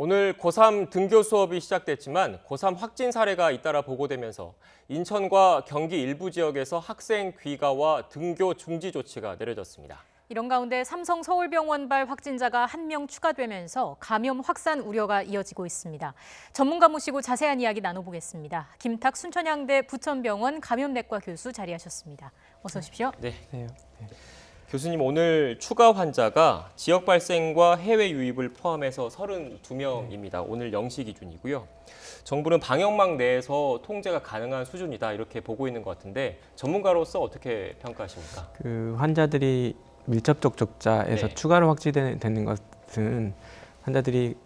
오늘 고3 등교 수업이 시작됐지만 고3 확진 사례가 잇따라 보고되면서 인천과 경기 일부 지역에서 학생 귀가와 등교 중지 조치가 내려졌습니다. 이런 가운데 삼성 서울병원발 확진자가 1명 추가되면서 감염 확산 우려가 이어지고 있습니다. 전문가 모시고 자세한 이야기 나눠보겠습니다. 김탁 순천향대 부천병원 감염내과 교수 자리하셨습니다. 어서 오십시오. 네. 교수님, 오늘 추가 환자가 지역 발생과 해외 유입을 포함해서 32명입니다. 오늘 0시 기준이고요. 정부는 방역망 내에서 통제가 가능한 수준이다 이렇게 보고 있는 것 같은데 전문가로서 어떻게 평가하십니까? 환자들이 밀접 접촉자에서 네. 추가로 확진되는 것은 환자들이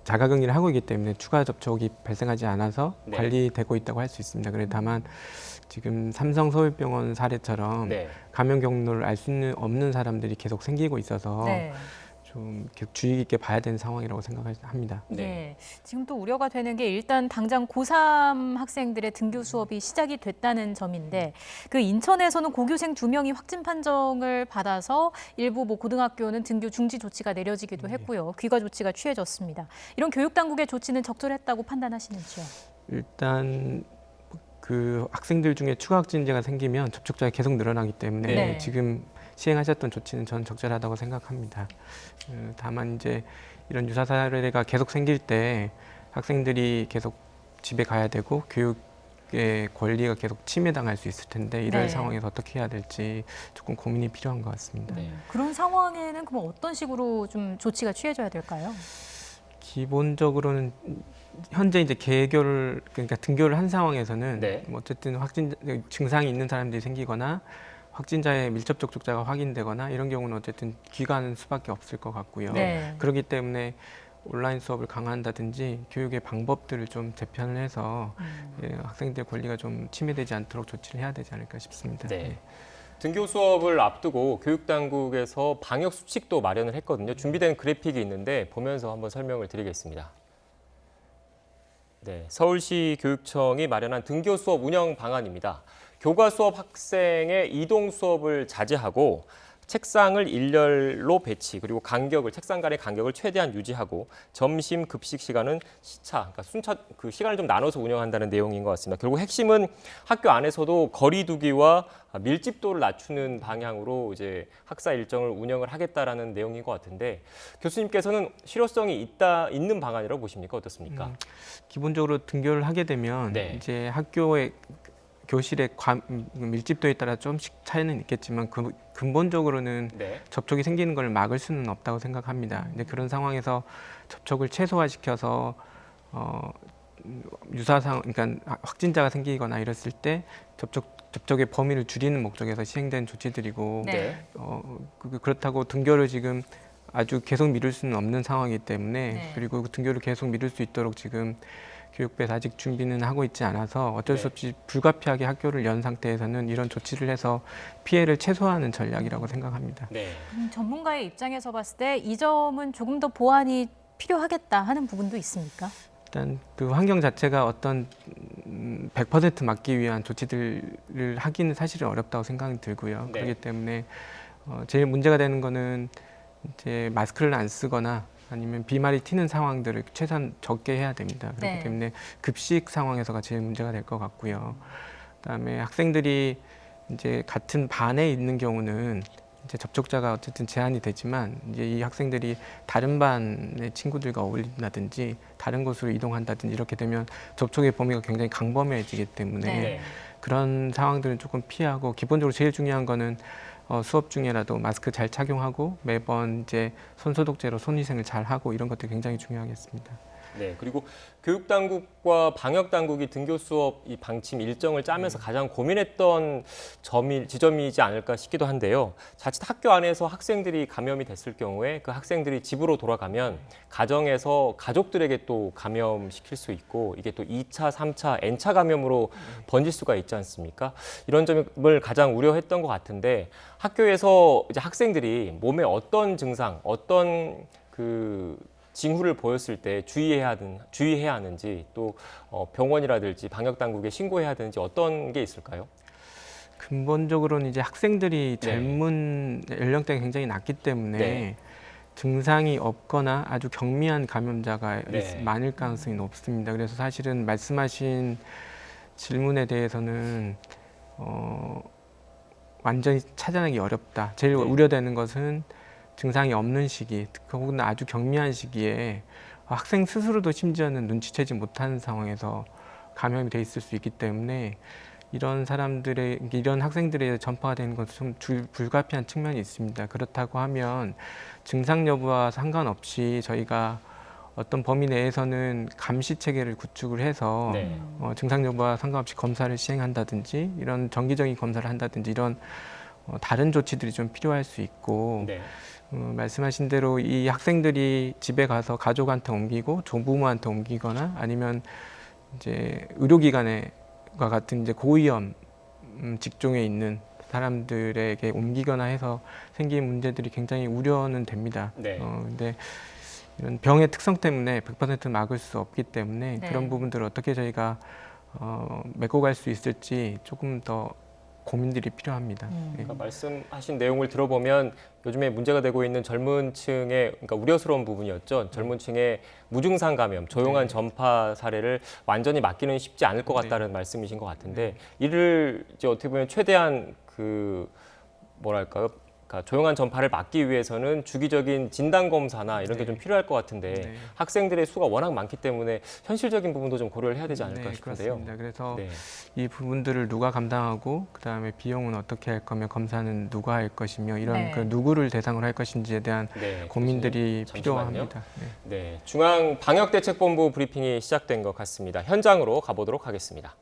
자가격리를 하고 있기 때문에 추가 접촉이 발생하지 않아서 네. 관리되고 있다고 할 수 있습니다. 그래 다만 지금 삼성 서울병원 사례처럼 네. 감염 경로를 알 수 없는 사람들이 계속 생기고 있어서 네. 좀 계속 주의 깊게 봐야 되는 상황이라고 생각합니다. 네. 지금 또 우려가 되는 게 일단 당장 고3 학생들의 등교 수업이 시작이 됐다는 점인데 그 인천에서는 고교생 2명이 확진 판정을 받아서 일부 고등학교는 등교 중지 조치가 내려지기도 했고요. 귀가 조치가 취해졌습니다. 이런 교육당국의 조치는 적절했다고 판단하시는지요? 일단 학생들 중에 추가 확진자가 생기면 접촉자가 계속 늘어나기 때문에 네. 지금 시행하셨던 조치는 저는 적절하다고 생각합니다. 다만 이제 이런 유사 사례가 계속 생길 때 학생들이 계속 집에 가야 되고 교육의 권리가 계속 침해당할 수 있을 텐데 이럴 네. 상황에서 어떻게 해야 될지 조금 고민이 필요한 것 같습니다. 네. 그런 상황에는 그럼 어떤 식으로 좀 조치가 취해져야 될까요? 기본적으로는 현재 이제 그러니까 등교를 한 상황에서는 네. 어쨌든 증상이 있는 사람들이 생기거나 확진자의 밀접 접촉자가 확인되거나 이런 경우는 어쨌든 귀가하는 수밖에 없을 것 같고요. 네. 그렇기 때문에 온라인 수업을 강화한다든지 교육의 방법들을 좀 재편을 해서 학생들의 권리가 좀 침해되지 않도록 조치를 해야 되지 않을까 싶습니다. 네. 등교 수업을 앞두고 교육당국에서 방역 수칙도 마련을 했거든요. 준비된 그래픽이 있는데 보면서 한번 설명을 드리겠습니다. 네, 서울시 교육청이 마련한 등교 수업 운영 방안입니다. 교과 수업 학생의 이동 수업을 자제하고 책상을 일렬로 배치, 그리고 책상 간의 간격을 최대한 유지하고 점심 급식 시간은 그러니까 시간을 좀 나눠서 운영한다는 내용인 것 같습니다. 결국 핵심은 학교 안에서도 거리 두기와 밀집도를 낮추는 방향으로 이제 학사 일정을 운영을 하겠다라는 내용인 것 같은데 교수님께서는 실효성이 있는 방안이라고 보십니까? 어떻습니까? 기본적으로 등교를 하게 되면 네. 이제 학교의 교실의 밀집도에 따라 조금씩 차이는 있겠지만 근본적으로는 네. 접촉이 생기는 걸 막을 수는 없다고 생각합니다. 이제 그런 상황에서 접촉을 최소화시켜서 그러니까 확진자가 생기거나 이랬을 때 접촉의 범위를 줄이는 목적에서 시행된 조치들이고 네. 그렇다고 등교를 지금 아주 계속 미룰 수는 없는 상황이기 때문에 네. 그리고 등교를 계속 미룰 수 있도록 지금 교육부에서 아직 준비는 하고 있지 않아서 어쩔 수 없이 불가피하게 학교를 연 상태에서는 이런 조치를 해서 피해를 최소화하는 전략이라고 생각합니다. 네. 전문가의 입장에서 봤을 때 이 점은 조금 더 보완이 필요하겠다 하는 부분도 있습니까? 일단 환경 자체가 어떤 100% 막기 위한 조치들을 하기는 사실은 어렵다고 생각이 들고요. 네. 그렇기 때문에 제일 문제가 되는 거는 이제 마스크를 안 쓰거나 아니면 비말이 튀는 상황들을 최소한 적게 해야 됩니다. 그렇기 네. 때문에 급식 상황에서가 제일 문제가 될 것 같고요. 그다음에 학생들이 이제 같은 반에 있는 경우는 이제 접촉자가 어쨌든 제한이 되지만 이제 이 학생들이 다른 반의 친구들과 어울린다든지 다른 곳으로 이동한다든지 이렇게 되면 접촉의 범위가 굉장히 강범해지기 때문에 네. 그런 상황들은 조금 피하고 기본적으로 제일 중요한 거는 수업 중에라도 마스크 잘 착용하고 매번 이제 손소독제로 손위생을 잘 하고 이런 것도 굉장히 중요하겠습니다. 네, 그리고 교육당국과 방역당국이 등교 수업 이 방침 일정을 짜면서 가장 고민했던 지점이지 않을까 싶기도 한데요. 자칫 학교 안에서 학생들이 감염이 됐을 경우에 그 학생들이 집으로 돌아가면 가정에서 가족들에게 또 감염시킬 수 있고 이게 또 2차, 3차, N차 감염으로 번질 수가 있지 않습니까? 이런 점을 가장 우려했던 것 같은데 학교에서 이제 학생들이 몸에 어떤 증상, 어떤 징후를 보였을 때 주의해야 하는지 또 병원이라든지 방역당국에 신고해야 되는지 어떤 게 있을까요? 근본적으로는 이제 학생들이 네. 젊은 연령대가 굉장히 낮기 때문에 네. 증상이 없거나 아주 경미한 감염자가 네. 많을 가능성이 높습니다. 그래서 사실은 말씀하신 질문에 대해서는 완전히 찾아내기 어렵다. 제일 네. 우려되는 것은 증상이 없는 시기, 혹은 아주 경미한 시기에 학생 스스로도 심지어는 눈치채지 못하는 상황에서 감염이 돼 있을 수 있기 때문에 이런 학생들의 전파가 되는 것은 좀 불가피한 측면이 있습니다. 그렇다고 하면 증상 여부와 상관없이 저희가 어떤 범위 내에서는 감시 체계를 구축을 해서 네. 증상 여부와 상관없이 검사를 시행한다든지 이런 정기적인 검사를 한다든지 이런 다른 조치들이 좀 필요할 수 있고 네. 말씀하신 대로 이 학생들이 집에 가서 가족한테 옮기고 조부모한테 옮기거나 아니면 이제 의료기관과 같은 이제 고위험 직종에 있는 사람들에게 옮기거나 해서 생긴 문제들이 굉장히 우려는 됩니다. 네. 근데 이런 병의 특성 때문에 100% 막을 수 없기 때문에 네. 그런 부분들을 어떻게 저희가 메꿔 갈 수 있을지 조금 더 고민들이 필요합니다. 네. 그러니까 말씀하신 내용을 들어보면 요즘에 문제가 되고 있는 젊은 층의 그러니까 우려스러운 부분이었죠. 젊은 층의 무증상 감염, 조용한 네. 전파 사례를 완전히 막기는 쉽지 않을 것 네. 같다는 말씀이신 것 같은데 이를 이제 어떻게 보면 최대한 그 뭐랄까요? 그러니까 조용한 전파를 막기 위해서는 주기적인 진단 검사나 이런 게 네. 좀 필요할 것 같은데 네. 학생들의 수가 워낙 많기 때문에 현실적인 부분도 좀 고려를 해야 되지 않을까 네, 싶은데요. 그렇습니다. 그래서 네. 이 부분들을 누가 감당하고 그다음에 비용은 어떻게 할 거며 검사는 누가 할 것이며 이런 네. 그 누구를 대상으로 할 것인지에 대한 네, 고민들이 잠시만요. 필요합니다. 네. 네, 중앙방역대책본부 브리핑이 시작된 것 같습니다. 현장으로 가보도록 하겠습니다.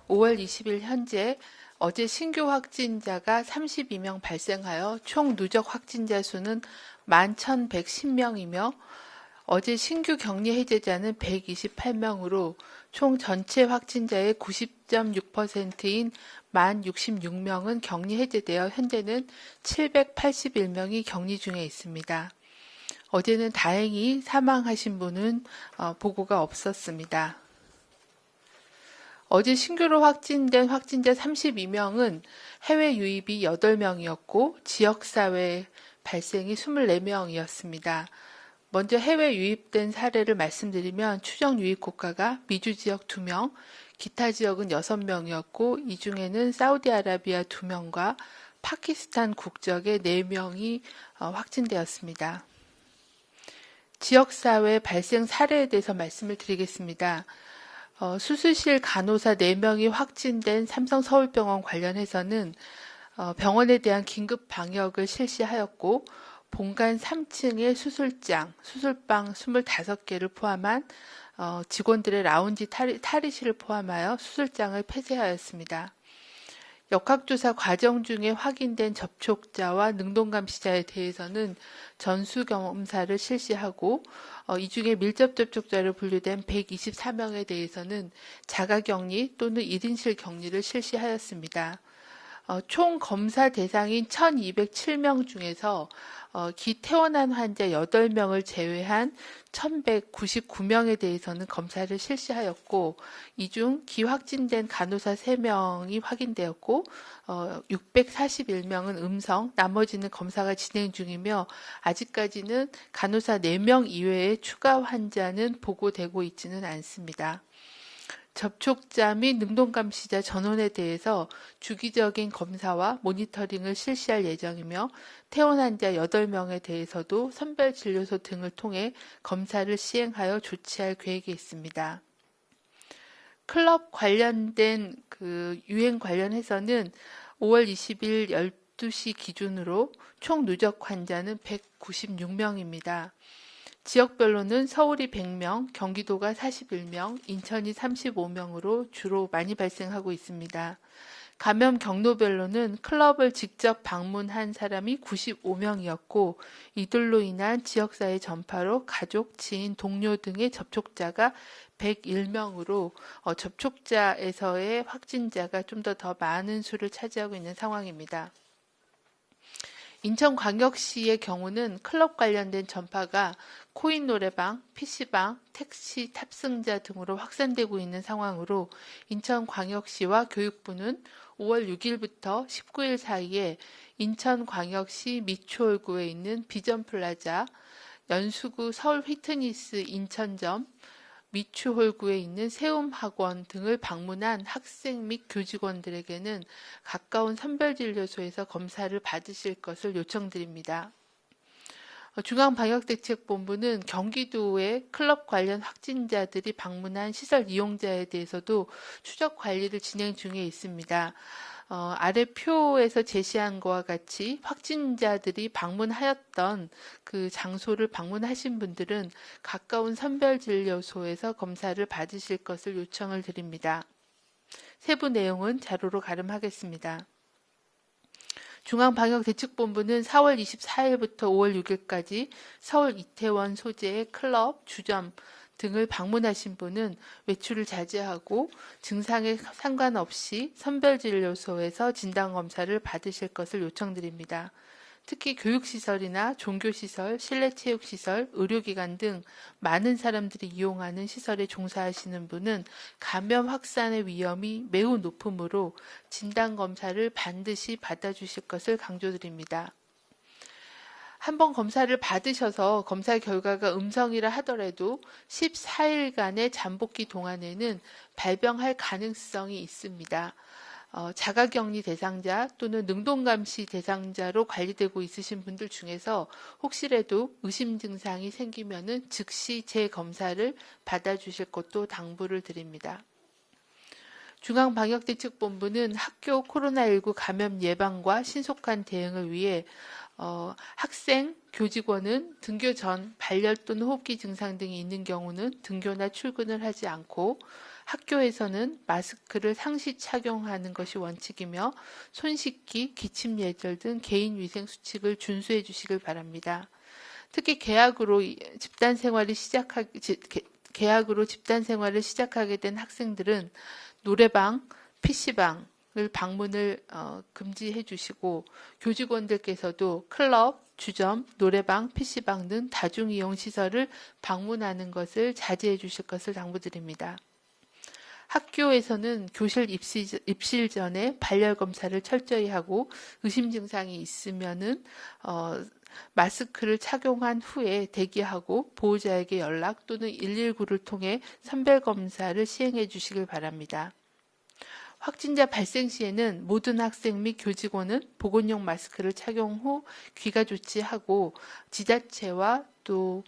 5월 20일 현재 어제 신규 확진자가 32명 발생하여 총 누적 확진자 수는 11,110명이며 어제 신규 격리 해제자는 128명으로 총 전체 확진자의 90.6%인 1066명은 격리 해제되어 현재는 781명이 격리 중에 있습니다. 어제는 다행히 사망하신 분은 보고가 없었습니다. 어제 신규로 확진된 확진자 32명은 해외 유입이 8명이었고 지역사회 발생이 24명이었습니다. 먼저 해외 유입된 사례를 말씀드리면 추정 유입 국가가 미주 지역 2명, 기타 지역은 6명이었고 이 중에는 사우디아라비아 2명과 파키스탄 국적의 4명이 확진되었습니다. 지역사회 발생 사례에 대해서 말씀을 드리겠습니다. 수술실 간호사 4명이 확진된 삼성서울병원 관련해서는 병원에 대한 긴급 방역을 실시하였고 본관 3층의 수술장, 수술방 25개를 포함한 직원들의 라운지 탈의실을 포함하여 수술장을 폐쇄하였습니다. 역학조사 과정 중에 확인된 접촉자와 능동감시자에 대해서는 전수검사를 실시하고 이 중에 밀접 접촉자로 분류된 124명에 대해서는 자가격리 또는 1인실 격리를 실시하였습니다. 총 검사 대상인 1,207명 중에서 기퇴원한 환자 8명을 제외한 1,199명에 대해서는 검사를 실시하였고 이 중 기확진된 간호사 3명이 확인되었고 641명은 음성, 나머지는 검사가 진행 중이며 아직까지는 간호사 4명 이외의 추가 환자는 보고되고 있지는 않습니다. 접촉자 및 능동감시자 전원에 대해서 주기적인 검사와 모니터링을 실시할 예정이며 퇴원 환자 8명에 대해서도 선별진료소 등을 통해 검사를 시행하여 조치할 계획이 있습니다. 클럽 관련된 유행 관련해서는 5월 20일 12시 기준으로 총 누적 환자는 196명입니다. 지역별로는 서울이 100명, 경기도가 41명, 인천이 35명으로 주로 많이 발생하고 있습니다. 감염 경로별로는 클럽을 직접 방문한 사람이 95명이었고 이들로 인한 지역사회 전파로 가족, 지인, 동료 등의 접촉자가 101명으로 접촉자에서의 확진자가 좀 더 많은 수를 차지하고 있는 상황입니다. 인천광역시의 경우는 클럽 관련된 전파가 코인 노래방, PC방, 택시 탑승자 등으로 확산되고 있는 상황으로 인천광역시와 교육부는 5월 6일부터 19일 사이에 인천광역시 미추홀구에 있는 비전플라자, 연수구 서울 휘트니스 인천점, 미추홀구에 있는 세움학원 등을 방문한 학생 및 교직원들에게는 가까운 선별진료소에서 검사를 받으실 것을 요청드립니다. 중앙방역대책본부는 경기도의 클럽 관련 확진자들이 방문한 시설 이용자에 대해서도 추적 관리를 진행 중에 있습니다. 아래 표에서 제시한 것과 같이 확진자들이 방문하였던 그 장소를 방문하신 분들은 가까운 선별진료소에서 검사를 받으실 것을 요청을 드립니다. 세부 내용은 자료로 가름하겠습니다. 중앙방역대책본부는 4월 24일부터 5월 6일까지 서울 이태원 소재의 클럽, 주점 등을 방문하신 분은 외출을 자제하고 증상에 상관없이 선별진료소에서 진단검사를 받으실 것을 요청드립니다. 특히 교육시설이나 종교시설, 실내체육시설, 의료기관 등 많은 사람들이 이용하는 시설에 종사하시는 분은 감염 확산의 위험이 매우 높으므로 진단검사를 반드시 받아주실 것을 강조드립니다. 한번 검사를 받으셔서 검사 결과가 음성이라 하더라도 14일간의 잠복기 동안에는 발병할 가능성이 있습니다. 자가격리 대상자 또는 능동감시 대상자로 관리되고 있으신 분들 중에서 혹시라도 의심 증상이 생기면은 즉시 재검사를 받아주실 것도 당부를 드립니다. 중앙방역대책본부는 학교 코로나19 감염 예방과 신속한 대응을 위해 학생, 교직원은 등교 전 발열 또는 호흡기 증상 등이 있는 경우는 등교나 출근을 하지 않고 학교에서는 마스크를 상시 착용하는 것이 원칙이며 손 씻기, 기침 예절 등 개인 위생 수칙을 준수해 주시길 바랍니다. 특히 계약으로 집단 생활을 시작하게 된 학생들은 노래방, PC방을 방문을 금지해 주시고 교직원들께서도 클럽, 주점, 노래방, PC방 등 다중이용 시설을 방문하는 것을 자제해 주실 것을 당부드립니다. 학교에서는 교실 입실 전에 발열 검사를 철저히 하고 의심 증상이 있으면은 마스크를 착용한 후에 대기하고 보호자에게 연락 또는 119를 통해 선별 검사를 시행해 주시길 바랍니다. 확진자 발생 시에는 모든 학생 및 교직원은 보건용 마스크를 착용 후 귀가 조치하고 지자체와 또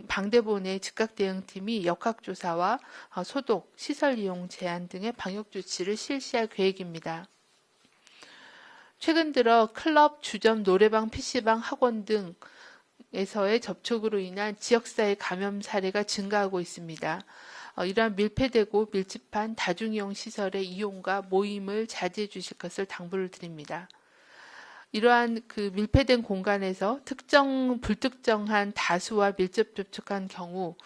방대본의 즉각대응팀이 역학조사와 소독, 시설 이용 제한 등의 방역조치를 실시할 계획입니다. 최근 들어 클럽, 주점, 노래방, PC방, 학원 등에서의 접촉으로 인한 지역사회 감염 사례가 증가하고 있습니다. 이러한 밀폐되고 밀집한 다중이용 시설의 이용과 모임을 자제해 주실 것을 당부를 드립니다. 이러한 그 밀폐된 공간에서 불특정한 다수와 밀접 접촉한 경우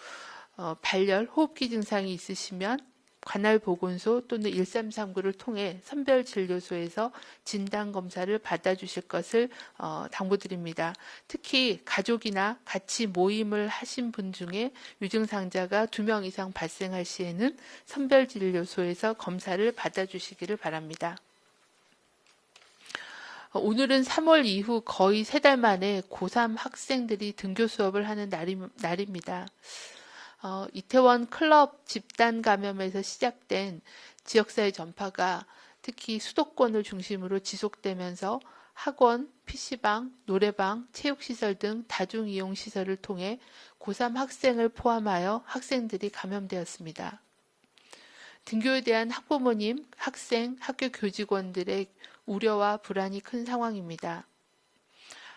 발열, 호흡기 증상이 있으시면 관할보건소 또는 1339를 통해 선별진료소에서 진단검사를 받아주실 것을 당부드립니다. 특히 가족이나 같이 모임을 하신 분 중에 유증상자가 2명 이상 발생할 시에는 선별진료소에서 검사를 받아주시기를 바랍니다. 오늘은 3월 이후 거의 3달 만에 고3 학생들이 등교 수업을 하는 날입니다. 이태원 클럽 집단 감염에서 시작된 지역사회 전파가 특히 수도권을 중심으로 지속되면서 학원, PC방, 노래방, 체육시설 등 다중이용시설을 통해 고3 학생을 포함하여 학생들이 감염되었습니다. 등교에 대한 학부모님, 학생, 학교 교직원들의 우려와 불안이 큰 상황입니다.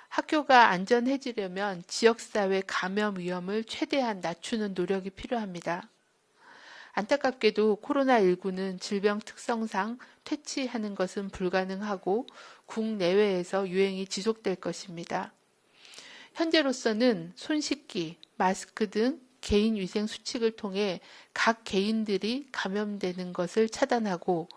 학교가 안전해지려면 지역사회 감염 위험을 최대한 낮추는 노력이 필요합니다. 안타깝게도 코로나19는 질병 특성상 퇴치하는 것은 불가능하고 국내외에서 유행이 지속될 것입니다. 현재로서는 손 씻기, 마스크 등 개인 위생 수칙을 통해 각 개인들이 감염되는 것을 차단하고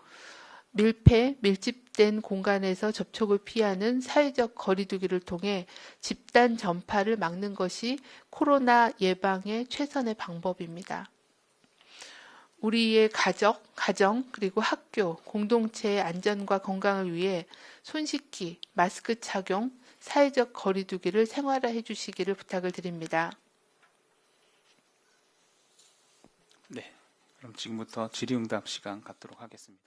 밀집된 공간에서 접촉을 피하는 사회적 거리두기를 통해 집단 전파를 막는 것이 코로나 예방의 최선의 방법입니다. 우리의 가정, 그리고 학교, 공동체의 안전과 건강을 위해 손 씻기, 마스크 착용, 사회적 거리 두기를 생활화해 주시기를 부탁을 드립니다. 네, 그럼 지금부터 질의응답 시간 갖도록 하겠습니다.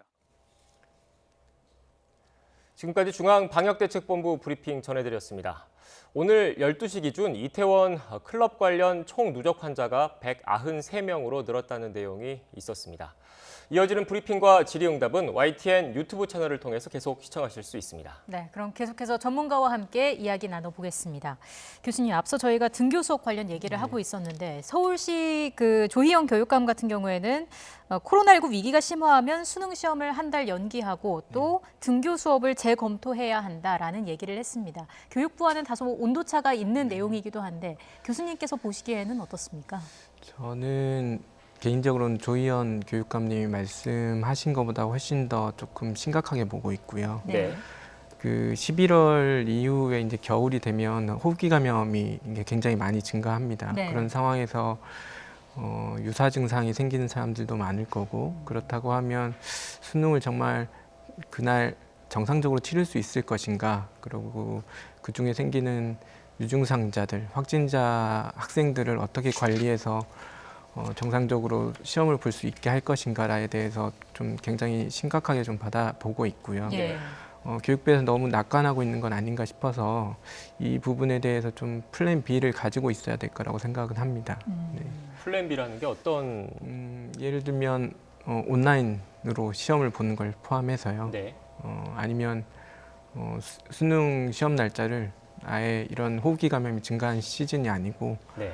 지금까지 중앙방역대책본부 브리핑 전해드렸습니다. 오늘 12시 기준 이태원 클럽 관련 총 누적 환자가 193명으로 늘었다는 내용이 있었습니다. 이어지는 브리핑과 질의응답은 YTN 유튜브 채널을 통해서 계속 시청하실 수 있습니다. 네, 그럼 계속해서 전문가와 함께 이야기 나눠보겠습니다. 교수님, 앞서 저희가 등교 수업 관련 얘기를 하고 있었는데 서울시 그 조희영 교육감 같은 경우에는 코로나19 위기가 심화하면 수능 시험을 한 달 연기하고 또 등교 수업을 재검토해야 한다라는 얘기를 했습니다. 교육부와는 다소 온도차가 있는 내용이기도 한데 교수님께서 보시기에는 어떻습니까? 저는 개인적으로는 조희연 교육감님이 말씀하신 것보다 훨씬 더 조금 심각하게 보고 있고요. 네. 그 11월 이후에 이제 겨울이 되면 호흡기 감염이 이게 굉장히 많이 증가합니다. 네. 그런 상황에서 유사 증상이 생기는 사람들도 많을 거고, 그렇다고 하면 수능을 정말 그날 정상적으로 치를 수 있을 것인가, 그리고 그 중에 생기는 유증상자들, 확진자 학생들을 어떻게 관리해서 정상적으로 시험을 볼 수 있게 할 것인가에 대해서 좀 굉장히 심각하게 좀 받아보고 있고요. 예. 교육부에서 너무 낙관하고 있는 건 아닌가 싶어서 이 부분에 대해서 좀 플랜 B를 가지고 있어야 될 거라고 생각은 합니다. 네. 플랜 B라는 게 어떤? 예를 들면 온라인으로 시험을 보는 걸 포함해서요. 네. 아니면 수능 시험 날짜를 아예 이런 호흡기 감염이 증가한 시즌이 아니고 네.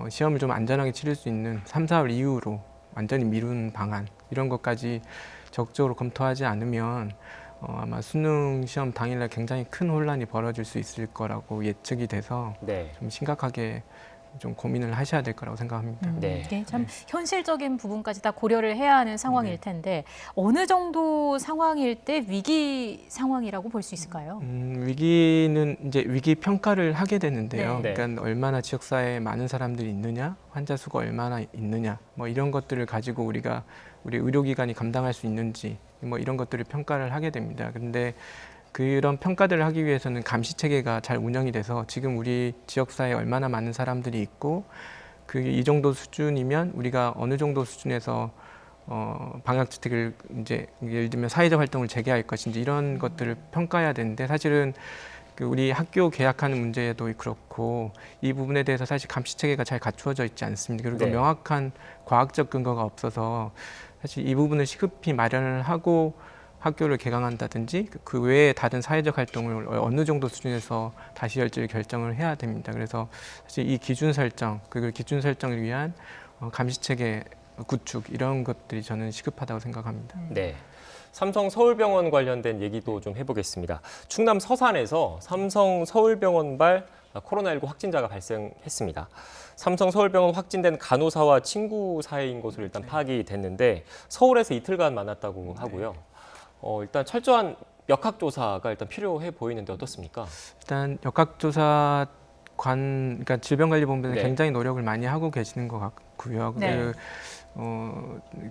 시험을 좀 안전하게 치를 수 있는 3, 4월 이후로 완전히 미루는 방안, 이런 것까지 적극적으로 검토하지 않으면 아마 수능 시험 당일날 굉장히 큰 혼란이 벌어질 수 있을 거라고 예측이 돼서 네. 좀 심각하게 좀 고민을 하셔야 될 거라고 생각합니다. 네. 이게 참 현실적인 부분까지 다 고려를 해야 하는 상황일 네. 텐데 어느 정도 상황일 때 위기 상황이라고 볼 수 있을까요? 위기는 이제 위기 평가를 하게 되는데요. 네. 그러니까 얼마나 지역사회에 많은 사람들이 있느냐, 환자 수가 얼마나 있느냐, 뭐 이런 것들을 가지고 우리 의료기관이 감당할 수 있는지 뭐 이런 것들을 평가를 하게 됩니다. 그런데 그런 평가들을 하기 위해서는 감시 체계가 잘 운영이 돼서 지금 우리 지역사회에 얼마나 많은 사람들이 있고 이 정도 수준이면 우리가 어느 정도 수준에서 방역주택을 이제 예를 들면 사회적 활동을 재개할 것인지 이런 것들을 평가해야 되는데 사실은 우리 학교 개학하는 문제도 그렇고 이 부분에 대해서 사실 감시 체계가 잘 갖추어져 있지 않습니다. 그리고 네. 명확한 과학적 근거가 없어서 사실 이 부분을 시급히 마련을 하고 학교를 개강한다든지 그 외에 다른 사회적 활동을 어느 정도 수준에서 다시 할지를 결정을 해야 됩니다. 그래서 사실 이 기준 설정, 그 기준 설정을 위한 감시 체계 구축 이런 것들이 저는 시급하다고 생각합니다. 네. 삼성 서울병원 관련된 얘기도 좀 해보겠습니다. 충남 서산에서 삼성 서울병원발 코로나19 확진자가 발생했습니다. 삼성 서울병원 확진된 간호사와 친구 사이인 것으로 일단 파악이 됐는데 서울에서 이틀간 만났다고 하고요. 일단 철저한 역학조사가 일단 필요해 보이는데 어떻습니까? 일단 역학조사 그러니까 질병관리본부는 네. 굉장히 노력을 많이 하고 계시는 것 같고요. 네.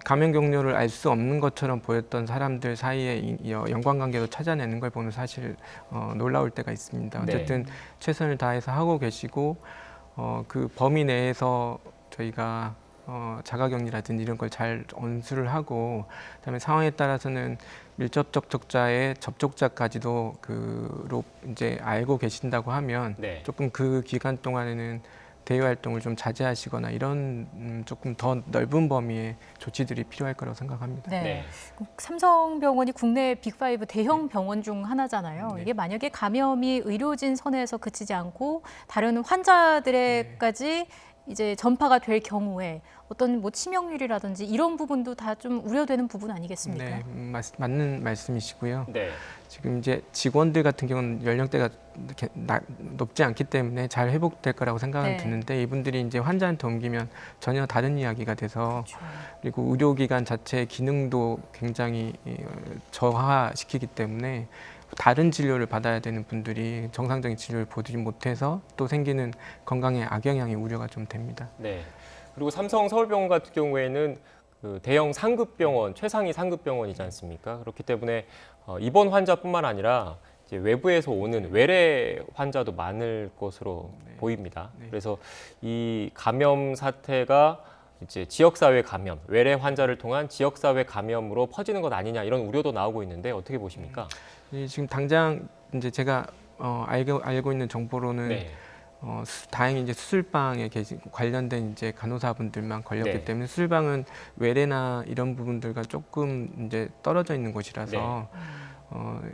감염 경로를 알 수 없는 것처럼 보였던 사람들 사이에 연관관계도 찾아내는 걸 보면 사실 놀라울 때가 있습니다. 네. 어쨌든 최선을 다해서 하고 계시고 그 범위 내에서 저희가 자가격리라든지 이런 걸 잘 언수를 하고 그다음에 상황에 따라서는 밀접 접촉자의 접촉자까지도 그로 이제 알고 계신다고 하면 네. 조금 그 기간 동안에는 대외 활동을 좀 자제하시거나 이런 조금 더 넓은 범위의 조치들이 필요할 거라고 생각합니다. 네. 네. 삼성병원이 국내 빅5 대형 병원 중 하나잖아요. 네. 이게 만약에 감염이 의료진 선에서 그치지 않고 다른 환자들에까지 이제 전파가 될 경우에 어떤 뭐 치명률이라든지 이런 부분도 다 좀 우려되는 부분 아니겠습니까? 네, 맞는 말씀이시고요. 네. 지금 이제 직원들 같은 경우는 연령대가 이렇게 높지 않기 때문에 잘 회복될 거라고 생각은 네. 드는데 이분들이 이제 환자한테 옮기면 전혀 다른 이야기가 돼서 그렇죠. 그리고 의료기관 자체의 기능도 굉장히 저하시키기 때문에 다른 진료를 받아야 되는 분들이 정상적인 진료를 보지 못해서 또 생기는 건강에 악영향이 우려가 좀 됩니다. 네. 그리고 삼성 서울병원 같은 경우에는 그 대형 상급병원, 최상위 상급병원이지 않습니까? 그렇기 때문에 입원 환자뿐만 아니라 이제 외부에서 오는 외래 환자도 많을 것으로 보입니다. 그래서 이 감염 사태가 이제 지역사회 감염, 외래 환자를 통한 지역사회 감염으로 퍼지는 것 아니냐 이런 우려도 나오고 있는데 어떻게 보십니까? 지금 당장 이제 제가 알고 있는 정보로는 네. 다행히 이제 수술방에 관련된 이제 간호사분들만 걸렸기 네. 때문에 수술방은 외래나 이런 부분들과 조금 이제 떨어져 있는 곳이라서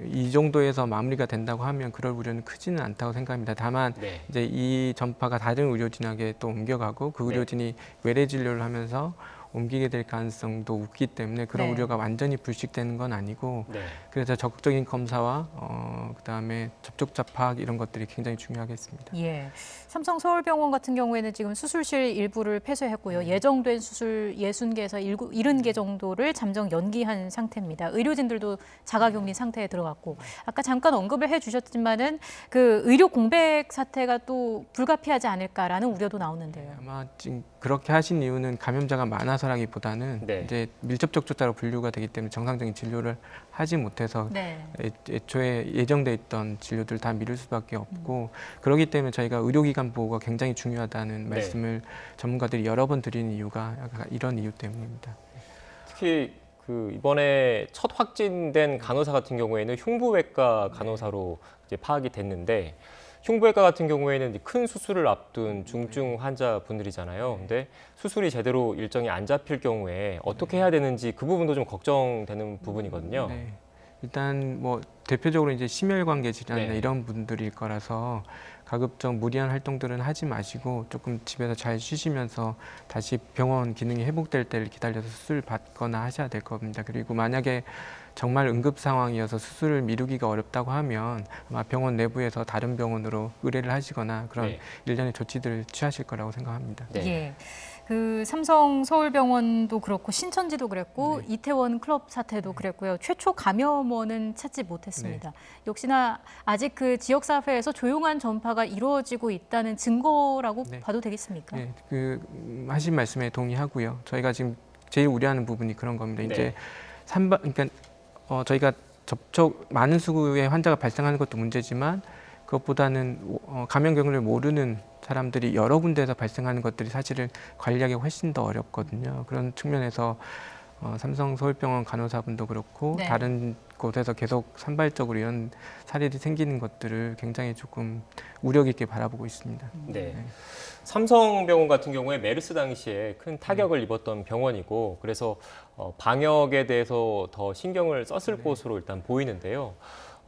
이 정도에서 마무리가 된다고 하면 그럴 우려는 크지는 않다고 생각합니다. 다만 네. 이제 이 전파가 다른 의료진에게 또 옮겨가고 그 의료진이 외래 진료를 하면서 옮기게 될 가능성도 높기 때문에 그런 네. 우려가 완전히 불식되는 건 아니고 네. 그래서 적극적인 검사와 그다음에 접촉자 파악 이런 것들이 굉장히 중요하겠습니다. 예. 삼성 서울병원 같은 경우에는 지금 수술실 일부를 폐쇄했고요. 예정된 수술 60개에서 70개 정도를 잠정 연기한 상태입니다. 의료진들도 자가격리 상태에 들어갔고 아까 잠깐 언급을 해주셨지만은 그 의료 공백 사태가 또 불가피하지 않을까라는 우려도 나오는데요. 아마 지금 그렇게 하신 이유는 감염자가 많아서라기보다는 네. 이제 밀접 접촉자로 분류가 되기 때문에 정상적인 진료를 하지 못해서 네. 애초에 예정돼 있던 진료들 다 미룰 수밖에 없고 그렇기 때문에 저희가 의료기관 보호가 굉장히 중요하다는 말씀을 전문가들이 여러 번 드리는 이유가 이런 이유 때문입니다. 특히 그 이번에 첫 확진된 간호사 같은 경우에는 흉부외과 간호사로 이제 파악이 됐는데 흉부외과 같은 경우에는 큰 수술을 앞둔 중증 환자분들이잖아요. 근데 수술이 제대로 일정이 안 잡힐 경우에 어떻게 해야 되는지 그 부분도 좀 걱정되는 부분이거든요. 네. 일단 뭐 대표적으로 이제 심혈관계 질환이나 네. 이런 분들일 거라서 가급적 무리한 활동들은 하지 마시고 조금 집에서 잘 쉬시면서 다시 병원 기능이 회복될 때를 기다려서 수술 받거나 하셔야 될 겁니다. 그리고 만약에 정말 응급 상황이어서 수술을 미루기가 어렵다고 하면 아마 병원 내부에서 다른 병원으로 의뢰를 하시거나 그런 네. 일련의 조치들을 취하실 거라고 생각합니다. 네. 예. 그 삼성 서울병원도 그렇고 신천지도 그랬고 이태원 클럽 사태도 그랬고요. 최초 감염원은 찾지 못했습니다. 역시나 아직 그 지역 사회에서 조용한 전파가 이루어지고 있다는 증거라고 네. 봐도 되겠습니까? 네, 하신 말씀에 동의하고요. 저희가 지금 제일 우려하는 부분이 그런 겁니다. 네. 이제 그러니까 저희가 많은 수의 환자가 발생하는 것도 문제지만 그것보다는 감염 경로를 모르는 사람들이 여러 군데에서 발생하는 것들이 사실은 관리하기 훨씬 더 어렵거든요. 그런 측면에서 삼성 서울병원 간호사분도 그렇고 네. 다른 곳에서 계속 산발적으로 이런 사례들이 생기는 것들을 굉장히 조금 우려 깊게 바라보고 있습니다. 네. 삼성병원 같은 경우에 메르스 당시에 큰 타격을 입었던 병원이고 그래서 방역에 대해서 더 신경을 썼을 것으로 일단 보이는데요.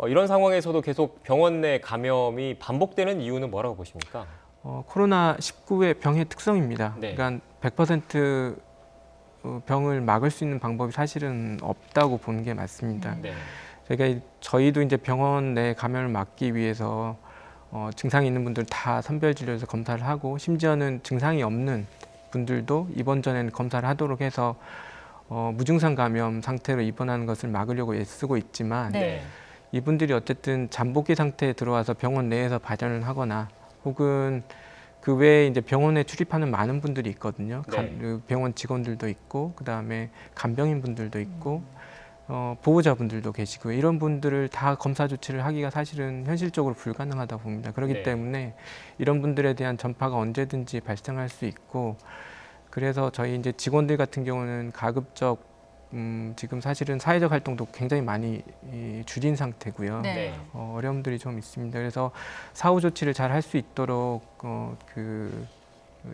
이런 상황에서도 계속 병원 내 감염이 반복되는 이유는 뭐라고 보십니까? 코로나19의 병의 특성입니다. 네. 그러니까 100% 병을 막을 수 있는 방법이 사실은 없다고 보는 게 맞습니다. 네. 저희도 이제 병원 내 감염을 막기 위해서 증상이 있는 분들 다 선별 진료에서 검사를 하고 심지어는 증상이 없는 분들도 입원 전에는 검사를 하도록 해서 무증상 감염 상태로 입원하는 것을 막으려고 애쓰고 있지만 네. 이분들이 어쨌든 잠복기 상태에 들어와서 병원 내에서 발현을 하거나 혹은 그 외에 이제 병원에 출입하는 많은 분들이 있거든요. 네. 그 병원 직원들도 있고 그다음에 간병인 분들도 있고 보호자분들도 계시고 이런 분들을 다 검사 조치를 하기가 사실은 현실적으로 불가능하다 봅니다. 그렇기 네. 때문에 이런 분들에 대한 전파가 언제든지 발생할 수 있고 그래서 저희 이제 직원들 같은 경우는 가급적 지금 사실은 사회적 활동도 굉장히 많이 줄인 상태고요. 네. 네. 어려움들이 좀 있습니다. 그래서 사후 조치를 잘 할 수 있도록 그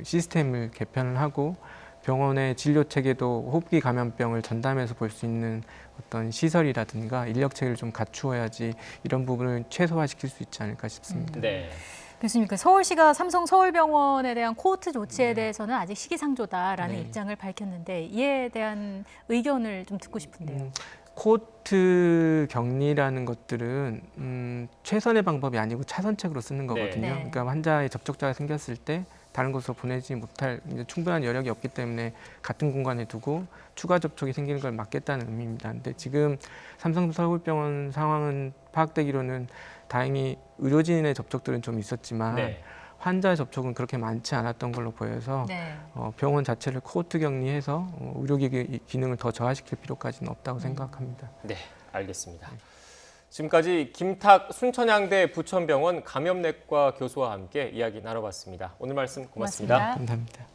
시스템을 개편을 하고 병원의 진료 체계도 호흡기 감염병을 전담해서 볼 수 있는 어떤 시설이라든가 인력 체계를 좀 갖추어야지 이런 부분을 최소화시킬 수 있지 않을까 싶습니다. 네. 교수님, 그 서울시가 삼성 서울병원에 대한 코호트 조치에 대해서는 아직 시기상조다라는 네. 입장을 밝혔는데 이에 대한 의견을 좀 듣고 싶은데요. 코호트 격리라는 것들은 최선의 방법이 아니고 차선책으로 쓰는 거거든요. 네. 그러니까 환자의 접촉자가 생겼을 때 다른 곳으로 보내지 못할 이제 충분한 여력이 없기 때문에 같은 공간에 두고 추가 접촉이 생기는 걸 막겠다는 의미입니다. 근데 지금 삼성 서울병원 상황은 파악되기로는 다행히 의료진의 접촉들은 좀 있었지만 네. 환자의 접촉은 그렇게 많지 않았던 걸로 보여서 네. 병원 자체를 코호트 격리해서 의료기기 기능을 더 저하시킬 필요까지는 없다고 생각합니다. 네, 알겠습니다. 지금까지 김탁 순천향대 부천병원 감염내과 교수와 함께 이야기 나눠봤습니다. 오늘 말씀 고맙습니다. 고맙습니다. 감사합니다.